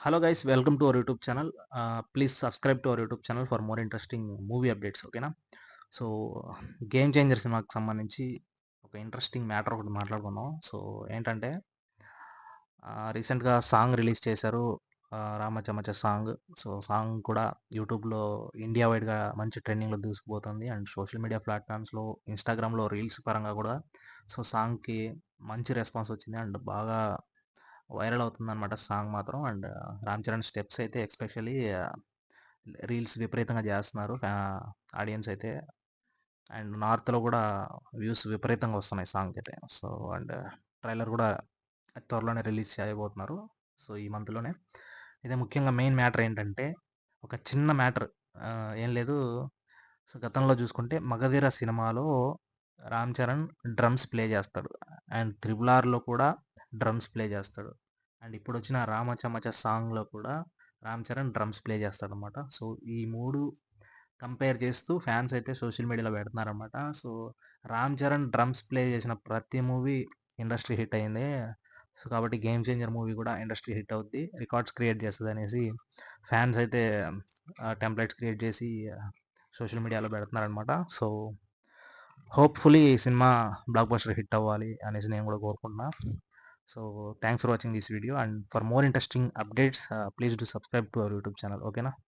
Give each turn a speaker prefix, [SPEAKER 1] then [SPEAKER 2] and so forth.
[SPEAKER 1] Hello guys, welcome to our YouTube channel. Please subscribe to our YouTube channel for more interesting movie updates ఓకేనా. So game changer సినిమాకి సంబంధించి ఒక interesting matter ఒకటి మాట్లాడుకుందాం. So ఏంటంటే రీసెంట్గా సాంగ్ రిలీజ్ చేశారు, రామచమచ సాంగ్. సో సాంగ్ కూడా యూట్యూబ్లో ఇండియా వైడ్గా మంచి ట్రెండింగ్లో దూసుకుపోతుంది అండ్ సోషల్ మీడియా ప్లాట్ఫామ్స్లో ఇన్స్టాగ్రామ్లో రీల్స్ పరంగా కూడా సో సాంగ్కి మంచి రెస్పాన్స్ వచ్చింది అండ్ బాగా వైరల్ అవుతుందన్నమాట సాంగ్ మాత్రం. అండ్ రామ్ చరణ్ స్టెప్స్ అయితే ఎక్స్పెషల్లీ రీల్స్ విపరీతంగా చేస్తున్నారు ఆడియన్స్ అయితే. అండ్ నార్త్లో కూడా వ్యూస్ విపరీతంగా వస్తున్నాయి సాంగ్ అయితే. సో అండ్ ట్రైలర్ కూడా త్వరలోనే రిలీజ్ చేయబోతున్నారు, సో ఈ మంత్లోనే. ఇదే ముఖ్యంగా మెయిన్ మ్యాటర్ ఏంటంటే, ఒక చిన్న మ్యాటర్, ఏం లేదు. సో గతంలో చూసుకుంటే మగధీర సినిమాలో రామ్ చరణ్ డ్రమ్స్ ప్లే చేస్తాడు అండ్ త్రిబుల్ ఆర్లో కూడా డ్రమ్స్ ప్లే చేస్తాడు. అండ్ ఇప్పుడు వచ్చిన రామచమచ సాంగ్లో కూడా రామ్ చరణ్ డ్రమ్స్ ప్లే చేస్తాడనమాట. సో ఈ మూడు కంపేర్ చేస్తూ ఫ్యాన్స్ అయితే సోషల్ మీడియాలో పెడుతున్నారనమాట. So Ram Charan drums play చేసిన ప్రతి మూవీ ఇండస్ట్రీ హిట్ అయింది. సో కాబట్టి గేమ్ చేంజర్ మూవీ కూడా ఇండస్ట్రీ హిట్ అవుద్ది, రికార్డ్స్ క్రియేట్ చేస్తుంది అనేసి ఫ్యాన్స్ అయితే టెంప్లెట్స్ క్రియేట్ చేసి సోషల్ మీడియాలో పెడుతున్నారనమాట. సో హోప్ఫుల్లీ ఈ సినిమా బ్లాక్ బస్టర్ హిట్ అవ్వాలి అనేసి నేను కూడా కోరుకుంటున్నా. So thanks for watching this video and for more interesting updates please do subscribe to our YouTube channel ఓకేనా.